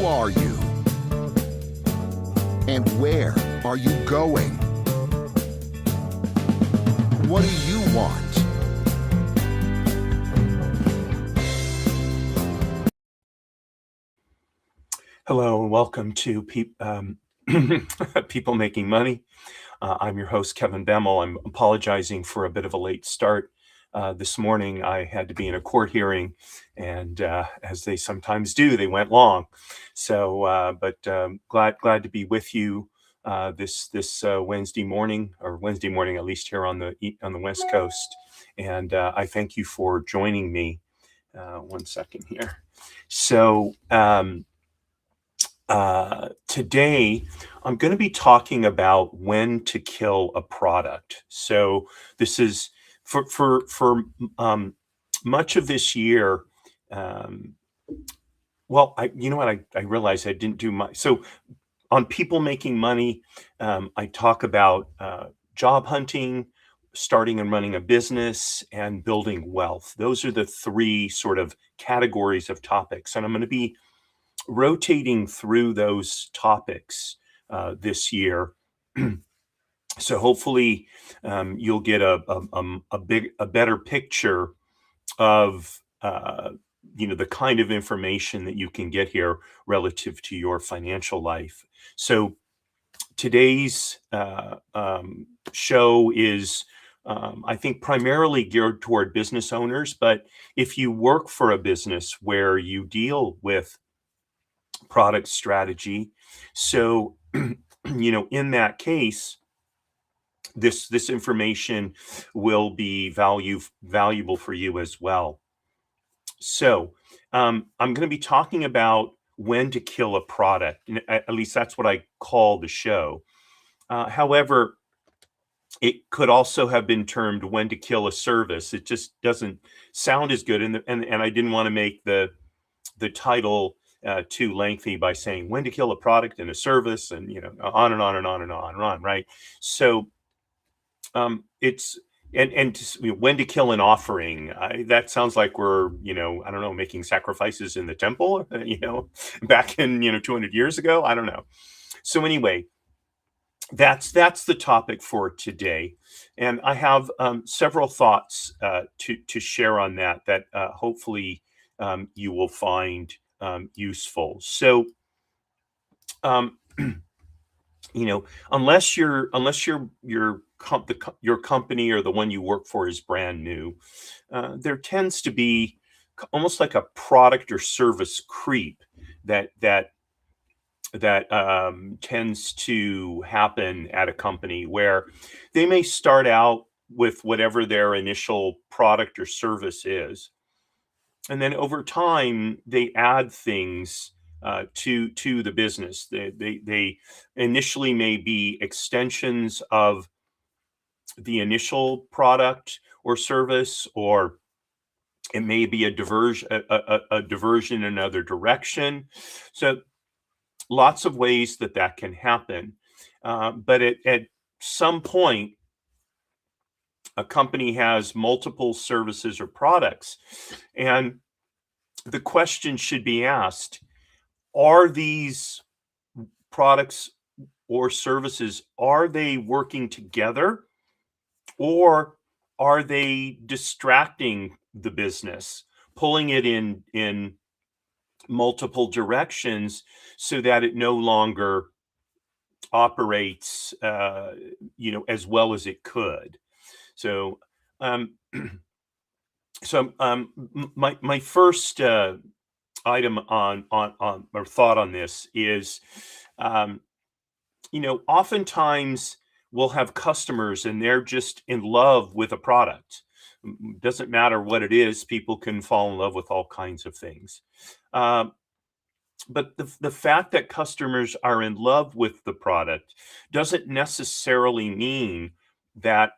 Who are you? And where are you going? What do you want? Hello and welcome to People Making Money. I'm your host, Kevin Bemmel. I'm apologizing for a bit of a late start. This morning I had to be in a court hearing, and as they sometimes do, they went long. So, glad to be with you this Wednesday morning, or Wednesday morning at least here on the West Coast. And I thank you for joining me. One second here. So. Today, I'm going to be talking about when to kill a product. So this is for much of this year. Well, you know what? I realized I didn't do my so on People Making Money. I talk about job hunting, starting and running a business, and building wealth. Those are the three sort of categories of topics, and I'm going to be rotating through those topics this year. So hopefully you'll get a better picture of the kind of information that you can get here relative to your financial life. So today's show is I think primarily geared toward business owners, but if you work for a business where you deal with product strategy. So, in that case, this information will be valuable for you as well. So, I'm going to be talking about when to kill a product. At least that's what I call the show. However, it could also have been termed when to kill a service. It just doesn't sound as good, and I didn't want to make the title too lengthy by saying when to kill a product and a service, and on and on and on and on and on, right? So it's when to kill an offering. That sounds like we're I don't know, making sacrifices in the temple, back in 200 years ago. I don't know. So anyway, that's the topic for today, and I have several thoughts to share on that hopefully you will find useful. So, unless your company or the one you work for is brand new, there tends to be almost like a product or service creep that tends to happen at a company, where they may start out with whatever their initial product or service is, and then over time they add things to the business. They initially may be extensions of the initial product or service, or it may be a diversion in another direction. So lots of ways that can happen. But at some point, a company has multiple services or products, and the question should be asked: are these products or services, are they working together, or are they distracting the business, pulling it in multiple directions so that it no longer operates as well as it could? So um my first item on or thought on this is, um oftentimes we'll have customers and they're just in love with a product. Doesn't matter what it is, people can fall in love with all kinds of things. Um, but the fact that customers are in love with the product doesn't necessarily mean that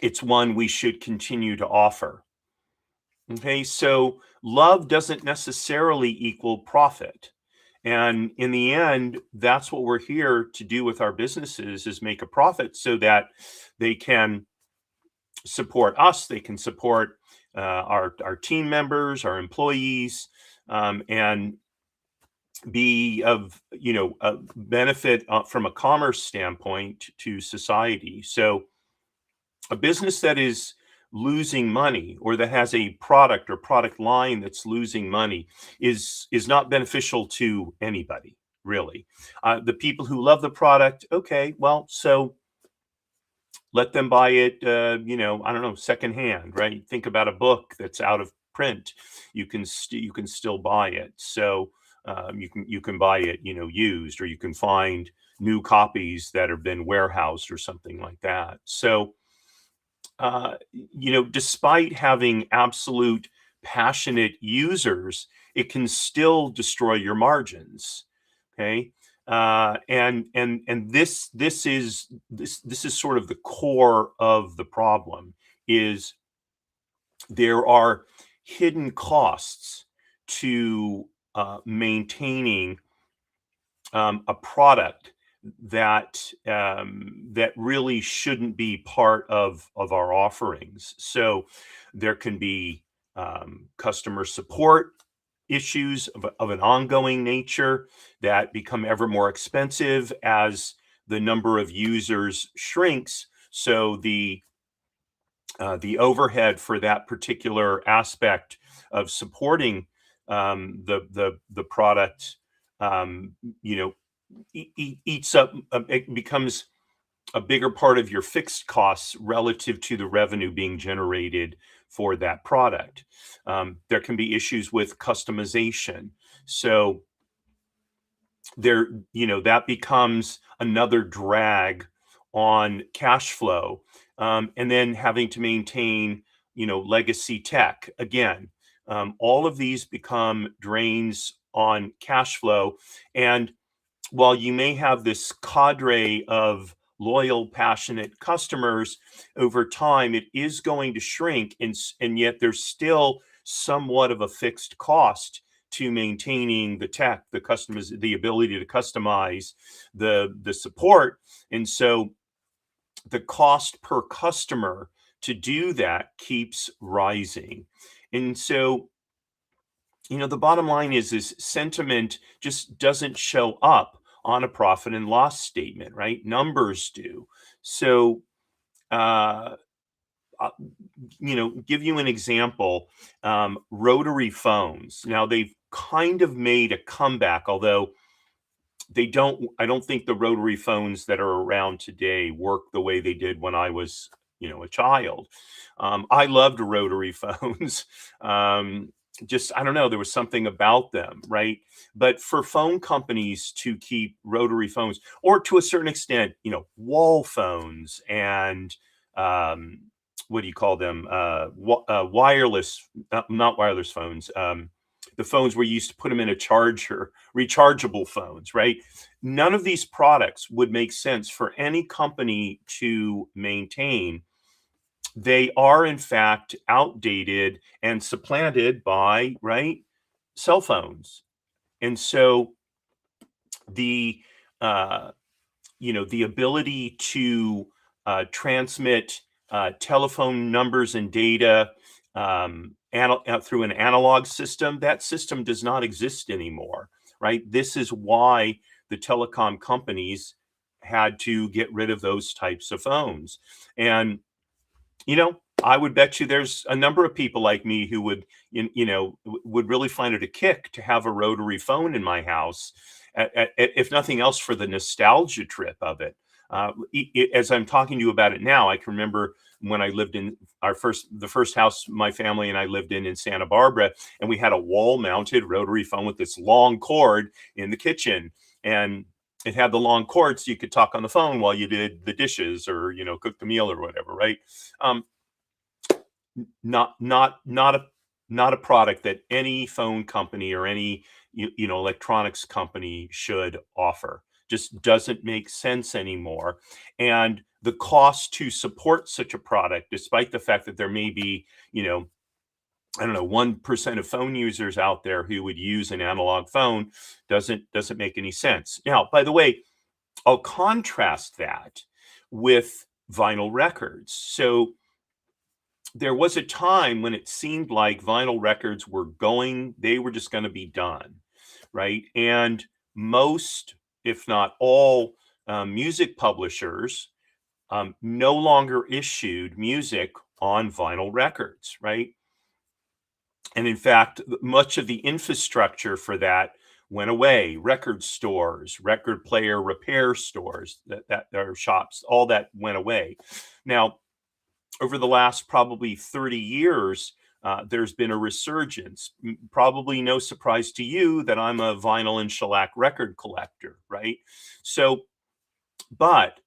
it's one we should continue to offer. Okay, so love doesn't necessarily equal profit. And in the end, that's what we're here to do with our businesses, is make a profit so that they can support us, they can support our team members, our employees, and be of a benefit from a commerce standpoint to society. So a business that is losing money, or that has a product or product line that's losing money, is not beneficial to anybody, really. The people who love the product, okay, well, so let them buy it, I don't know, secondhand, right? Think about a book that's out of print. You can still buy it. So you can buy it, used, or you can find new copies that have been warehoused or something like that. So despite having absolute passionate users, it can still destroy your margins. Okay. And this is sort of the core of the problem. Is there are hidden costs to maintaining a product that really shouldn't be part of our offerings. So there can be customer support issues of an ongoing nature that become ever more expensive as the number of users shrinks. So the overhead for that particular aspect of supporting the product, um, you know, eats up. It becomes a bigger part of your fixed costs relative to the revenue being generated for that product. There can be issues with customization. So that becomes another drag on cash flow. And then having to maintain, legacy tech again. All of these become drains on cash flow. And while you may have this cadre of loyal, passionate customers, over time it is going to shrink, and yet there's still somewhat of a fixed cost to maintaining the tech, the customers, the ability to customize the support. And so the cost per customer to do that keeps rising. And so the bottom line is sentiment just doesn't show up on a profit and loss statement, right? Numbers do. So uh give you an example. Rotary phones, now they've kind of made a comeback, although I don't think the rotary phones that are around today work the way they did when I was a child. I loved rotary phones. Just, I don't know, there was something about them, right? But for phone companies to keep rotary phones, or to a certain extent, wall phones and what do you call them? Wireless, not wireless phones. The phones where you used to put them in a charger, rechargeable phones, right? None of these products would make sense for any company to maintain. They are, in fact, outdated and supplanted by, right, cell phones. And so the the ability to transmit telephone numbers and data through an analog system, that system does not exist anymore, right? This is why the telecom companies had to get rid of those types of phones. And I would bet you there's a number of people like me who would really find it a kick to have a rotary phone in my house, if nothing else, for the nostalgia trip of it. As I'm talking to you about it now, I can remember when I lived in the first house my family and I lived in Santa Barbara, and we had a wall-mounted rotary phone with this long cord in the kitchen, and it had the long cord so you could talk on the phone while you did the dishes or cook the meal or whatever, right? Not a product that any phone company or any electronics company should offer. Just doesn't make sense anymore. And the cost to support such a product, despite the fact that there may be I don't know, 1% of phone users out there who would use an analog phone, doesn't make any sense. Now, by the way, I'll contrast that with vinyl records. So there was a time when it seemed like vinyl records they were just going to be done, right? And most, if not all, music publishers no longer issued music on vinyl records, right? And in fact, much of the infrastructure for that went away. Record stores, record player repair stores, that are shops, all that went away. Now, over the last probably 30 years, there's been a resurgence. Probably no surprise to you that I'm a vinyl and shellac record collector, right? So, but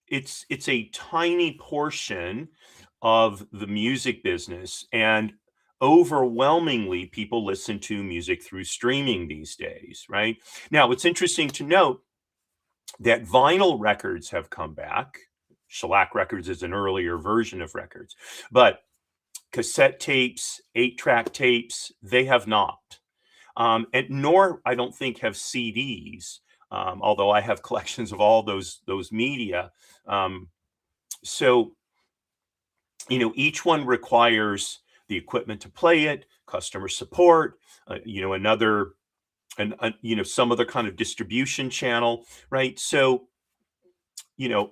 it's a tiny portion of the music business, and overwhelmingly people listen to music through streaming these days, right? Now, it's interesting to note that vinyl records have come back. Shellac records is an earlier version of records, but cassette tapes, 8-track tapes, they have not. And nor, I don't think, have CDs, although I have collections of all those media. So, each one requires the equipment to play it, customer support, some other kind of distribution channel, right? So,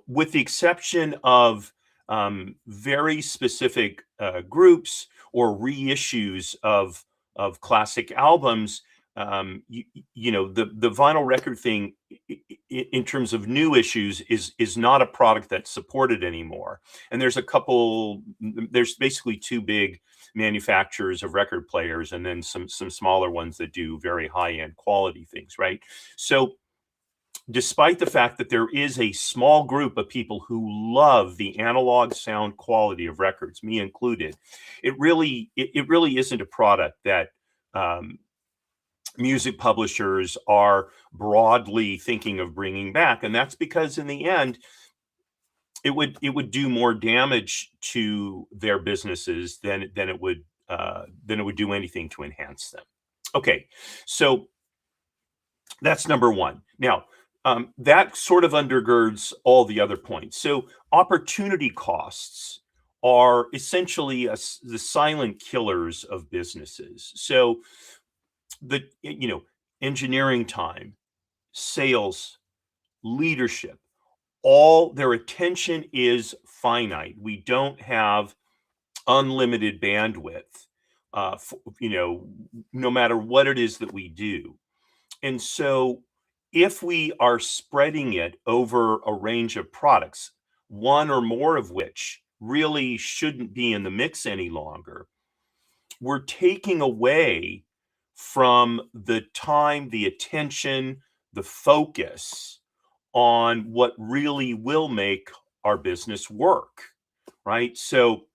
with the exception of very specific groups or reissues of classic albums, the vinyl record thing, in terms of new issues, is not a product that's supported anymore. And there's basically two big manufacturers of record players, and then some smaller ones that do very high end quality things, right? So, despite the fact that there is a small group of people who love the analog sound quality of records, me included, it really isn't a product that music publishers are broadly thinking of bringing back. And that's because in the end, it would do more damage to their businesses than it would do anything to enhance them. Okay, so that's number one. Now, that sort of undergirds all the other points. So opportunity costs are essentially the silent killers of businesses. So the engineering time, sales, leadership, all their attention is finite. We don't have unlimited bandwidth, no matter what it is that we do. And so if we are spreading it over a range of products, one or more of which really shouldn't be in the mix any longer, we're taking away from the time, the attention, the focus on what really will make our business work, right? So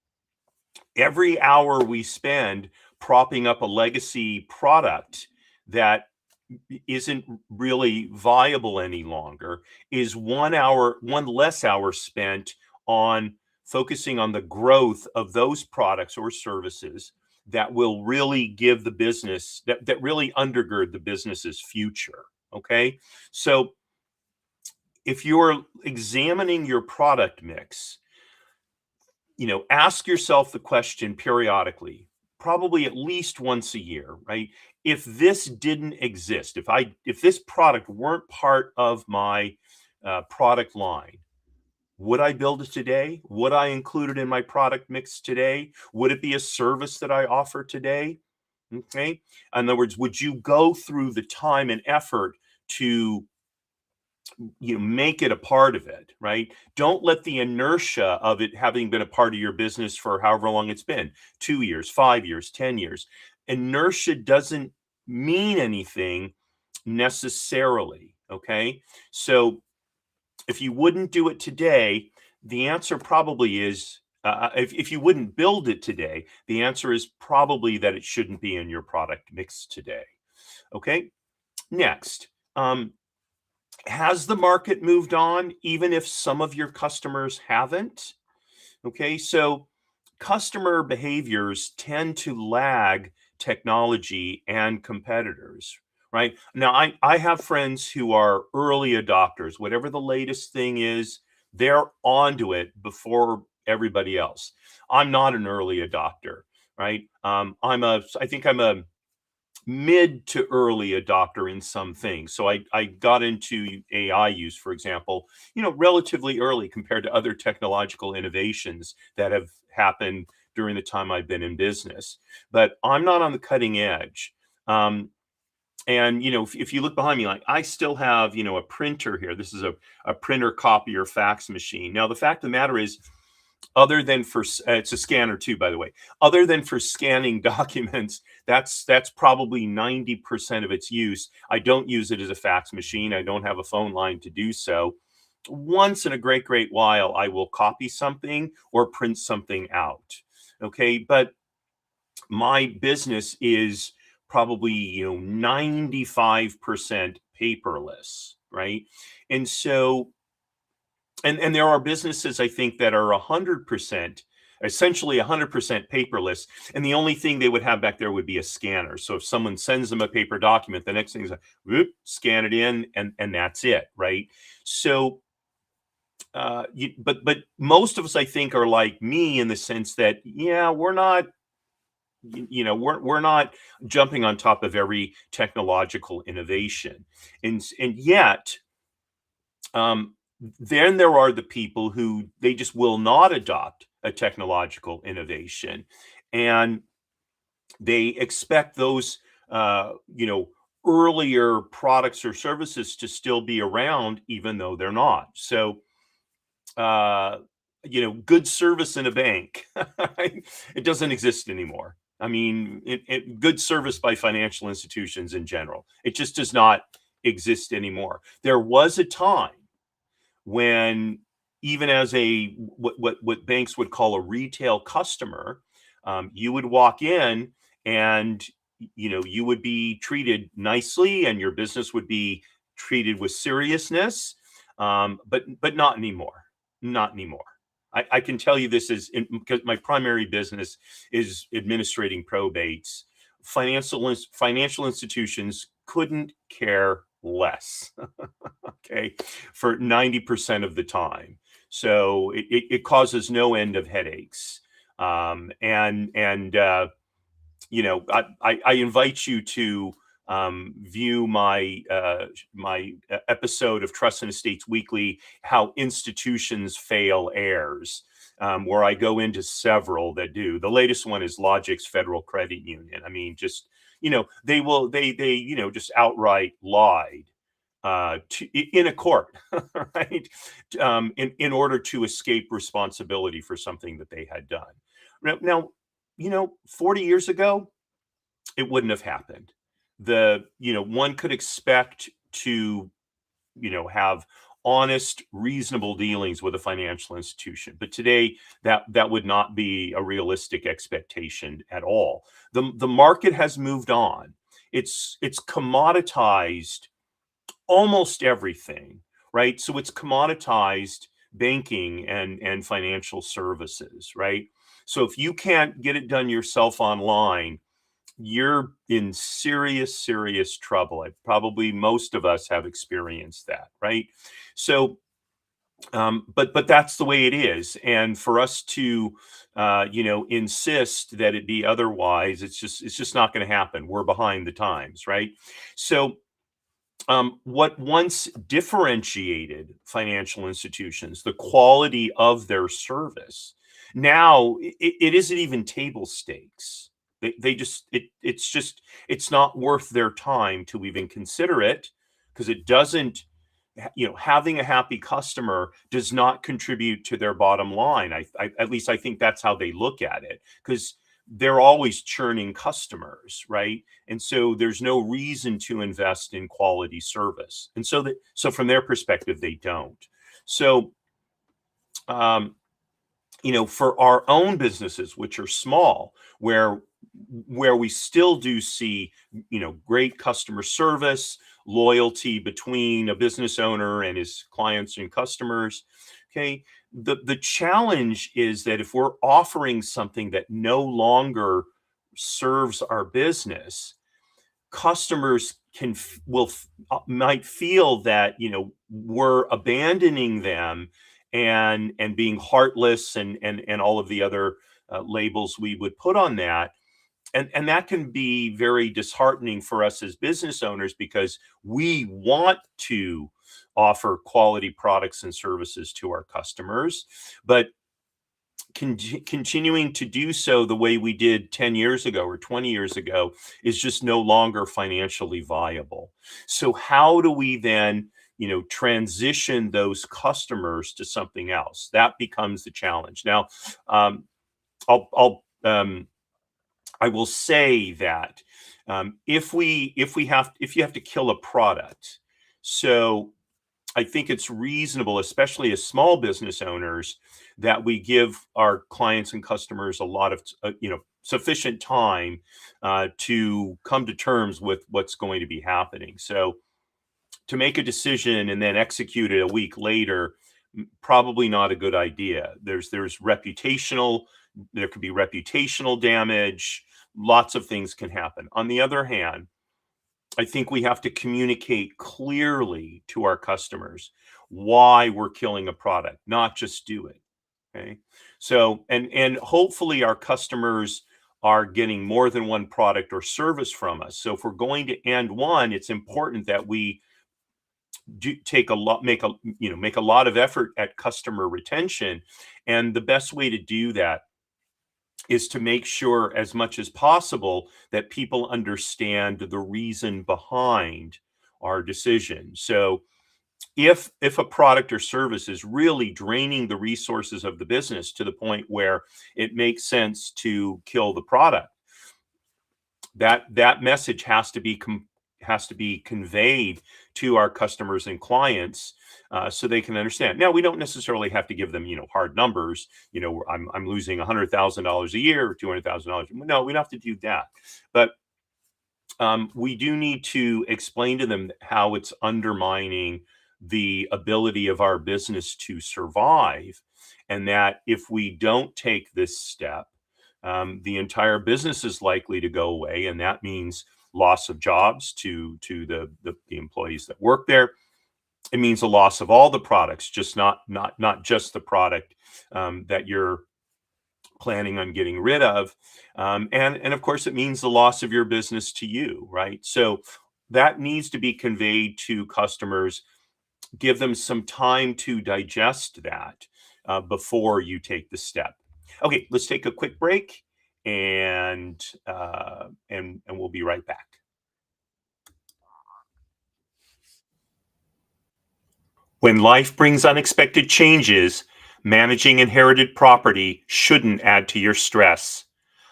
every hour we spend propping up a legacy product that isn't really viable any longer is 1 less hour spent on focusing on the growth of those products or services that will really give the business, that really undergird the business's future. Okay, so if you're examining your product mix, ask yourself the question periodically, probably at least once a year, right? If this didn't exist, if this product weren't part of my product line, would I build it today? Would I include it in my product mix today? Would it be a service that I offer today? Okay. In other words, would you go through the time and effort to make it a part of it, right? Don't let the inertia of it having been a part of your business for however long it's been, 2 years, 5 years, 10 years. Inertia doesn't mean anything necessarily, okay? So if you wouldn't do it today, the answer probably is, if you wouldn't build it today, the answer is probably that it shouldn't be in your product mix today. Okay, next, has the market moved on, even if some of your customers haven't? Okay, so customer behaviors tend to lag technology and competitors, right? Now, I have friends who are early adopters. Whatever the latest thing is, they're onto it before everybody else. I'm not an early adopter, right? I think I'm a mid to early adopter in some things. So I got into AI use, for example, relatively early compared to other technological innovations that have happened during the time I've been in business. But I'm not on the cutting edge. And if you look behind me, like I still have, a printer here. This is a printer copier fax machine. Now, the fact of the matter is, other than for it's a scanner too, by the way. Other than for scanning documents, that's probably 90% of its use. I don't use it as a fax machine. I don't have a phone line to do so. Once in a great while, I will copy something or print something out. Okay, but my business is probably 95% paperless, right? And so and there are businesses I think that are 100%, essentially 100% paperless, and the only thing they would have back there would be a scanner. So if someone sends them a paper document, the next thing is like, whoop, scan it in, and that's it, right? So but most of us, I think, are like me in the sense that, yeah, we're not, we're not jumping on top of every technological innovation, and yet, um, then there are the people who they just will not adopt a technological innovation, and they expect those, earlier products or services to still be around, even though they're not. So, uh, good service in a bank, it doesn't exist anymore. I mean, good service by financial institutions in general, it just does not exist anymore. There was a time when, even as a what banks would call a retail customer, you would walk in and you would be treated nicely and your business would be treated with seriousness, but not anymore. Not anymore. I can tell you this is because my primary business is administrating probates. Financial institutions couldn't care less. Okay, for 90% of the time. So it causes no end of headaches. I invite you to view my episode of Trust and Estates Weekly, How Institutions Fail airs, where I go into several that do. The latest one is Logix Federal Credit Union. I mean, just they just outright lied in a court, right? In order to escape responsibility for something that they had done. Now, 40 years ago, it wouldn't have happened. One could expect to, have honest, reasonable dealings with a financial institution. But today, that would not be a realistic expectation at all. The market has moved on. It's commoditized almost everything, right? So it's commoditized banking and financial services, right? So if you can't get it done yourself online, you're in serious trouble. Probably most of us have experienced that, right? So, but that's the way it is, and for us to, insist that it be otherwise, it's just not going to happen. We're behind the times, right? So, what once differentiated financial institutions, the quality of their service, now it isn't even table stakes. They just it's not worth their time to even consider it, because it doesn't, having a happy customer does not contribute to their bottom line. At least I think that's how they look at it, because they're always churning customers, right? And so there's no reason to invest in quality service. And so from their perspective, they don't. So, for our own businesses, which are small, where we still do see, great customer service, loyalty between a business owner and his clients and customers. Okay. The challenge is that if we're offering something that no longer serves our business, customers might feel that, we're abandoning them and being heartless and all of the other labels we would put on that. and that can be very disheartening for us as business owners because we want to offer quality products and services to our customers, but continuing to do so the way we did 10 years ago or 20 years ago is just no longer financially viable. So how do we then, transition those customers to something else? That becomes the challenge. Now, um, I will say that if you have to kill a product, so I think it's reasonable, especially as small business owners, that we give our clients and customers a lot of sufficient time to come to terms with what's going to be happening. So to make a decision and then execute it a week later, probably not a good idea. There could be reputational damage. Lots of things can happen. On the other hand, I think we have to communicate clearly to our customers why we're killing a product, not just do it. Okay. So, and hopefully our customers are getting more than one product or service from us. So if we're going to end one, it's important that we do make a lot of effort at customer retention. And the best way to do that is to make sure as much as possible that people understand the reason behind our decision. So if a product or service is really draining the resources of the business to the point where it makes sense to kill the product, that message has to be conveyed to our customers and clients, so they can understand. Now, we don't necessarily have to give them, hard numbers. I'm losing $100,000 a year or $200,000. No, we don't have to do that. But we do need to explain to them how it's undermining the ability of our business to survive, and that if we don't take this step, the entire business is likely to go away, and that means loss of jobs to the employees that work there. It means a loss of all the products, just not just the product that you're planning on getting rid of, and of course it means the loss of your business to you, right? So that needs to be conveyed to customers. Give them some time to digest that before you take the step. Okay, let's take a quick break, and we'll be right back. When life brings unexpected changes, managing inherited property shouldn't add to your stress.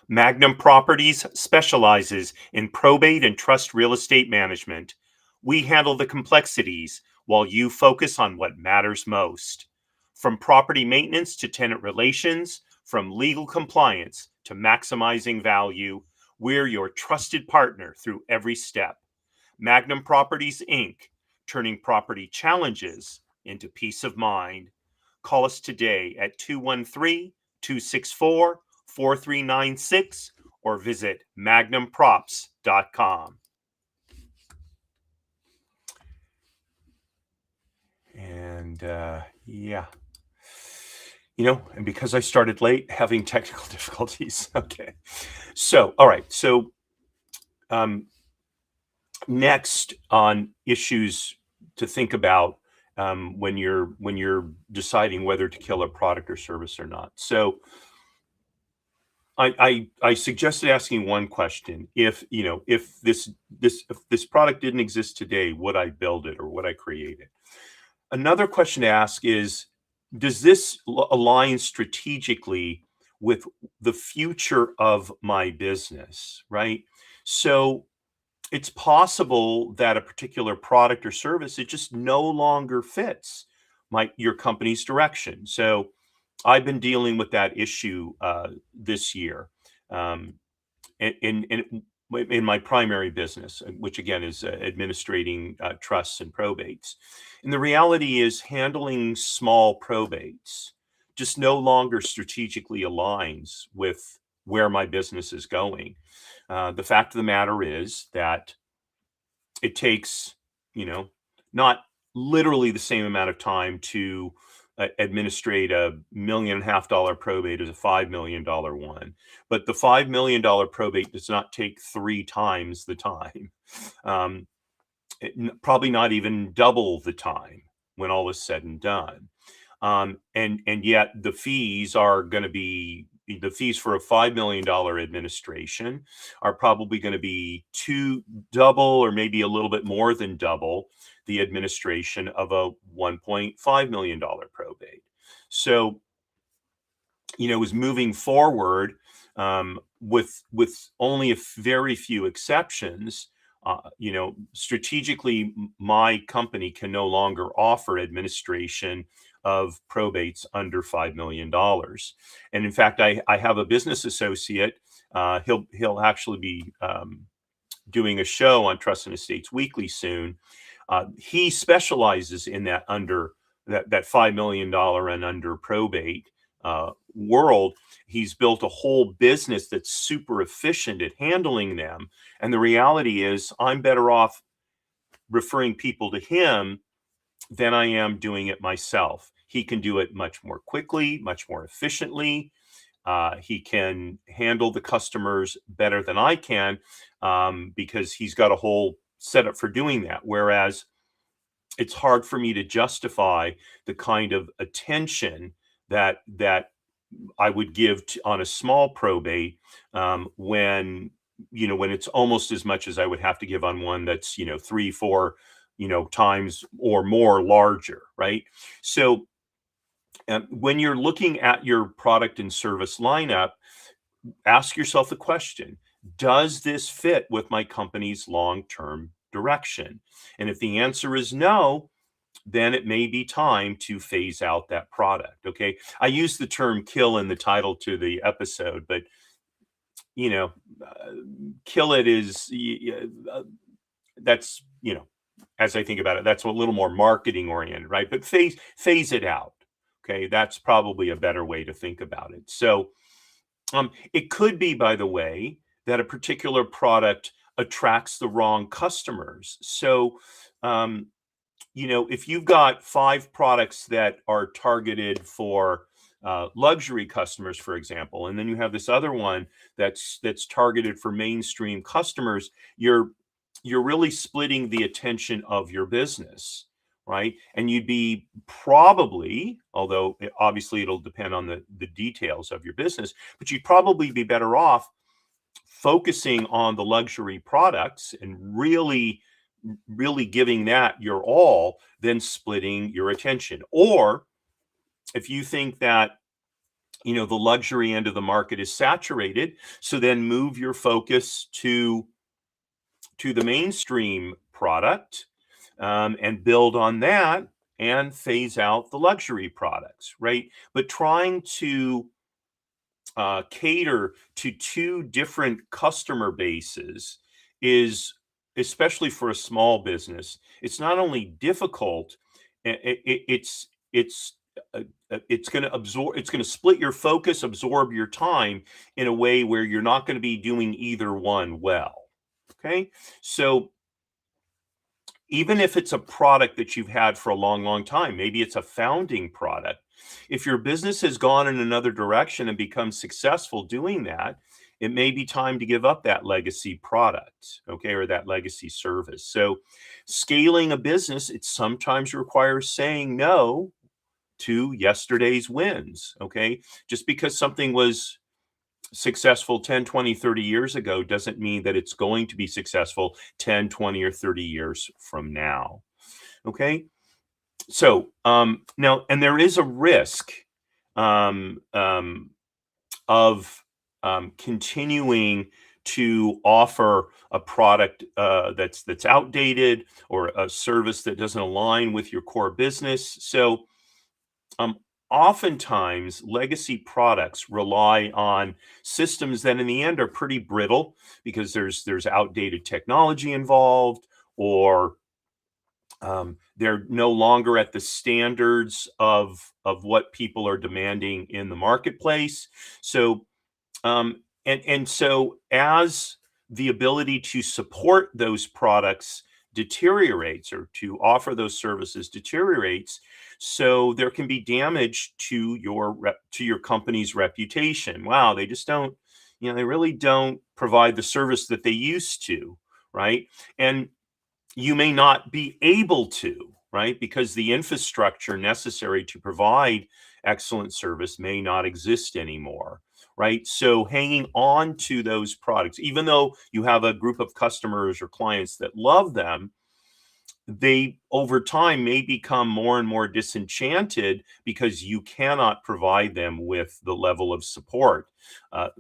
Magnum Properties specializes in probate and trust real estate management. We handle the complexities while you focus on what matters most. From property maintenance to tenant relations, from legal compliance to maximizing value, we're your trusted partner through every step. Magnum Properties, Inc., turning property challenges into peace of mind. Call us today at 213-264-4396 or visit magnumprops.com. And yeah, and because I started late, having technical difficulties. Okay. So, all right. So, next on issues to think about when you're deciding whether to kill a product or service or not. So I suggested asking one question: if this product didn't exist today, would I build it or would I create it? Another question to ask is, does this align strategically with the future of my business, right? So it's possible that a particular product or service, it just no longer fits your company's direction. So I've been dealing with that issue this year, in my primary business, which again is administrating trusts and probates. And the reality is, handling small probates just no longer strategically aligns with where my business is going. The fact of the matter is that it takes, not literally the same amount of time to administrate $1.5 million probate as a $5 million one. But the $5 million probate does not take 3 times the time. Probably not even double the time when all is said and done. And yet the fees are going to be, the fees for a $5 million administration are probably going to be double or maybe a little bit more than double the administration of a $1.5 million probate. So, is moving forward, with only a very few exceptions. Strategically, my company can no longer offer administration of probates under $5 million. And in fact, I have a business associate. He'll actually be doing a show on Trust and Estates Weekly soon. He specializes in that $5 million and under probate world. He's built a whole business that's super efficient at handling them. And the reality is, I'm better off referring people to him than I am doing it myself. He can do it much more quickly, much more efficiently. He can handle the customers better than I can, because he's got a whole setup for doing that. Whereas it's hard for me to justify the kind of attention that I would give on a small probate, when it's almost as much as I would have to give on one that's 3, 4 times or more larger, right? So when you're looking at your product and service lineup, ask yourself the question: does this fit with my company's long-term direction? And if the answer is no, then it may be time to phase out that product. Okay. I use the term kill in the title to the episode, but kill it is, that's, as I think about it, that's a little more marketing oriented, right? But phase it out. Okay. That's probably a better way to think about it. So, it could be, by the way, that a particular product attracts the wrong customers. So, if you've got 5 products that are targeted for luxury customers, for example, and then you have this other one that's targeted for mainstream customers, you're really splitting the attention of your business, right? And you'd be probably, although obviously it'll depend on the details of your business, but you'd probably be better off focusing on the luxury products and really giving that your all, then splitting your attention. Or if you think that the luxury end of the market is saturated, so then move your focus to the mainstream product, and build on that and phase out the luxury products, right? But trying to cater to 2 different customer bases is, especially for a small business, it's not only difficult, it's going to split your focus, absorb your time in a way where you're not going to be doing either one well. Okay. So even if it's a product that you've had for a long, long time, maybe it's a founding product. If your business has gone in another direction and become successful doing that, it may be time to give up that legacy product, okay, or that legacy service. So scaling a business, it sometimes requires saying no to yesterday's wins, okay? Just because something was successful 10, 20, 30 years ago doesn't mean that it's going to be successful 10, 20, or 30 years from now, okay? So now, and there is a risk of continuing to offer a product that's outdated, or a service that doesn't align with your core business. So oftentimes legacy products rely on systems that in the end are pretty brittle, because there's outdated technology involved, or they're no longer at the standards of what people are demanding in the marketplace. So and so as the ability to support those products deteriorates, or to offer those services deteriorates, so there can be damage to your company's reputation. Wow, they just don't, they really don't provide the service that they used to, right? And you may not be able to, right? Because the infrastructure necessary to provide excellent service may not exist anymore, right? So hanging on to those products, even though you have a group of customers or clients that love them, they over time may become more and more disenchanted because you cannot provide them with the level of support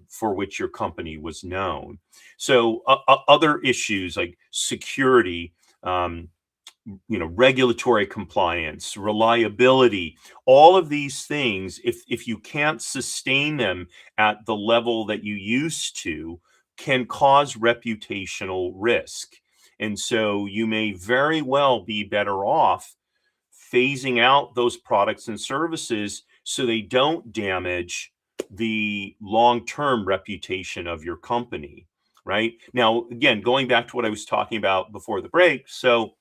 for which your company was known. So other issues like security, um, regulatory compliance, reliability, all of these things, if you can't sustain them at the level that you used to, can cause reputational risk. And so you may very well be better off phasing out those products and services so they don't damage the long-term reputation of your company, right? Now, again, going back to what I was talking about before the break, so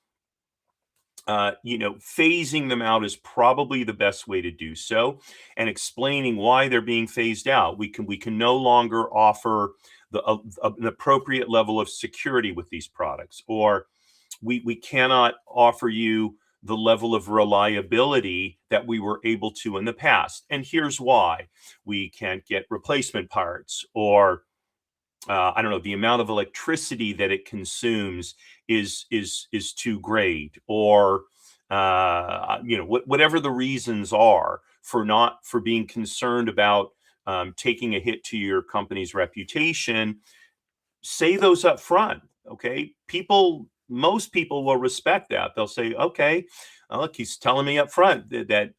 phasing them out is probably the best way to do so, and explaining why they're being phased out. We can no longer offer an appropriate level of security with these products, or we cannot offer you the level of reliability that we were able to in the past. And here's why: we can't get replacement parts, or I don't know, the amount of electricity that it consumes is too great, or whatever the reasons are for being concerned about taking a hit to your company's reputation. Say those up front. Okay, most people will respect that. They'll say, okay, look, he's telling me up front that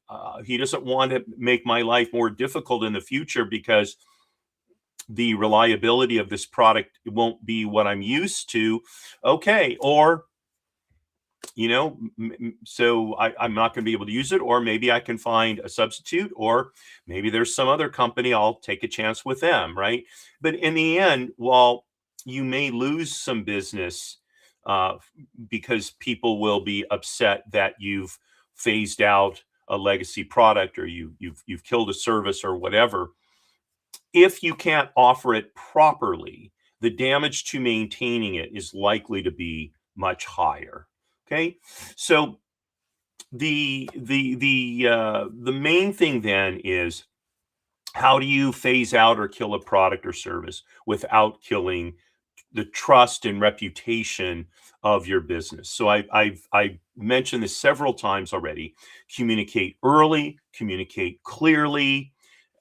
he doesn't want to make my life more difficult in the future because the reliability of this product won't be what I'm used to. Okay. Or, so I'm not going to be able to use it, or maybe I can find a substitute, or maybe there's some other company, I'll take a chance with them, right? But in the end, while you may lose some business uh, because people will be upset that you've phased out a legacy product, or you've killed a service or whatever, if you can't offer it properly, the damage to maintaining it is likely to be much higher. Okay, so the main thing then is, how do you phase out or kill a product or service without killing the trust and reputation of your business? So I've mentioned this several times already. Communicate early, communicate clearly,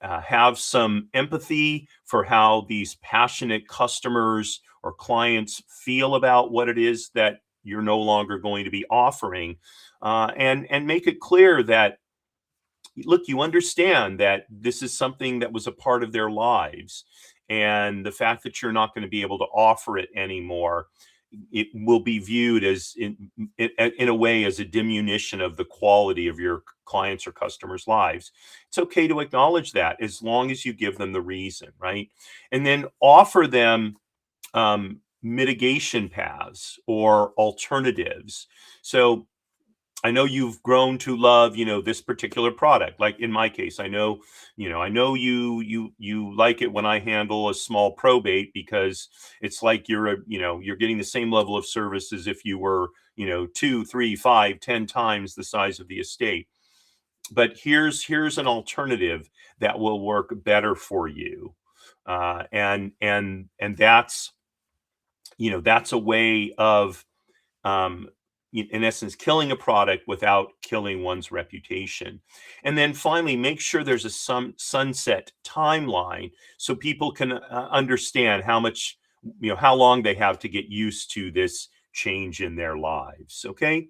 have some empathy for how these passionate customers or clients feel about what it is that you're no longer going to be offering, and make it clear that, look, you understand that this is something that was a part of their lives, and the fact that you're not going to be able to offer it anymore, it will be viewed as in a way as a diminution of the quality of your clients or customers' lives. It's okay to acknowledge that, as long as you give them the reason, right? And then offer them mitigation paths or alternatives. So I know you've grown to love, this particular product. Like in my case, I know you like it when I handle a small probate, because it's like you're getting the same level of service as if you were, 2, 3, 5, 10 times the size of the estate. But here's an alternative that will work better for you. And that's a way of, um, in essence, killing a product without killing one's reputation. And then finally, make sure there's a sunset timeline, so people can understand how long they have to get used to this change in their lives. Okay.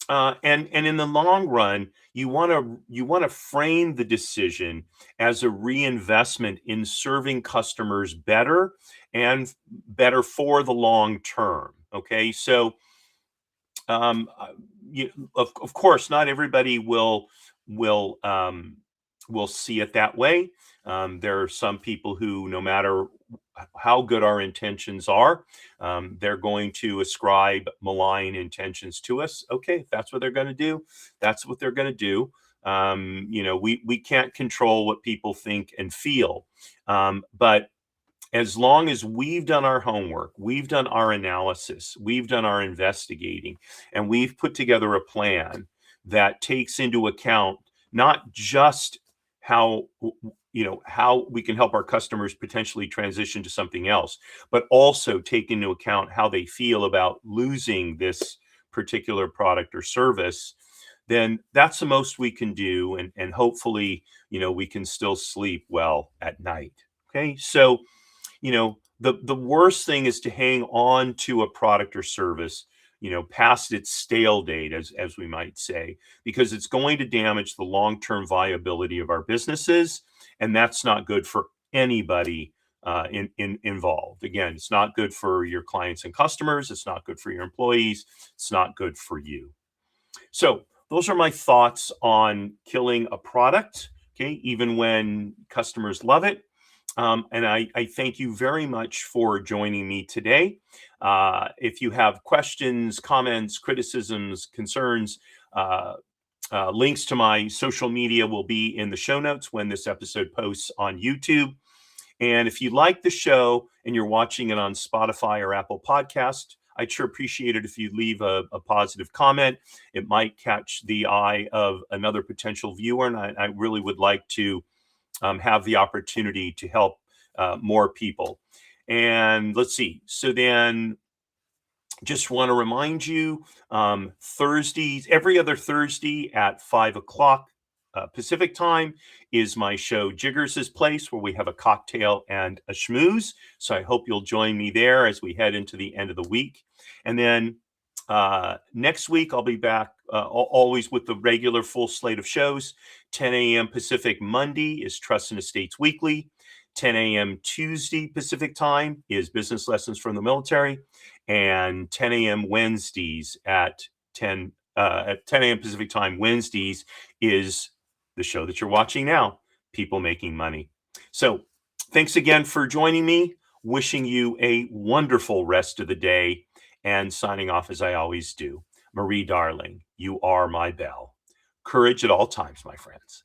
And in the long run, you want to frame the decision as a reinvestment in serving customers better, and better for the long term. Okay, so of course, not everybody will will see it that way. There are some people who, no matter how good our intentions are, they're going to ascribe malign intentions to us. Okay, if that's what they're going to do, that's what they're going to do. We can't control what people think and feel, but as long as we've done our homework, we've done our analysis, we've done our investigating, and we've put together a plan that takes into account not just how how we can help our customers potentially transition to something else, but also take into account how they feel about losing this particular product or service, then that's the most we can do. And hopefully, we can still sleep well at night. Okay. So, the worst thing is to hang on to a product or service, past its stale date, as we might say, because it's going to damage the long-term viability of our businesses, and that's not good for anybody involved. Again, it's not good for your clients and customers. It's not good for your employees. It's not good for you. So those are my thoughts on killing a product. Okay, even when customers love it. And I thank you very much for joining me today. If you have questions, comments, criticisms, concerns, links to my social media will be in the show notes when this episode posts on YouTube. And if you like the show and you're watching it on Spotify or Apple Podcast, I'd sure appreciate it if you leave a positive comment. It might catch the eye of another potential viewer, and I really would like to have the opportunity to help more people. And let's see. So then just want to remind you, Thursdays, every other Thursday at 5 o'clock Pacific time is my show Jiggers' Place, where we have a cocktail and a schmooze. So I hope you'll join me there as we head into the end of the week. And then next week, I'll be back always with the regular full slate of shows. 10 a.m. Pacific Monday is Trust and Estates Weekly. 10 a.m. Tuesday Pacific time is Business Lessons from the Military. And 10 a.m. Wednesdays at 10 a.m. Pacific time Wednesdays is the show that you're watching now, People Making Money. So thanks again for joining me. Wishing you a wonderful rest of the day. And signing off as I always do, Marie Darling, you are my belle. Courage at all times, my friends.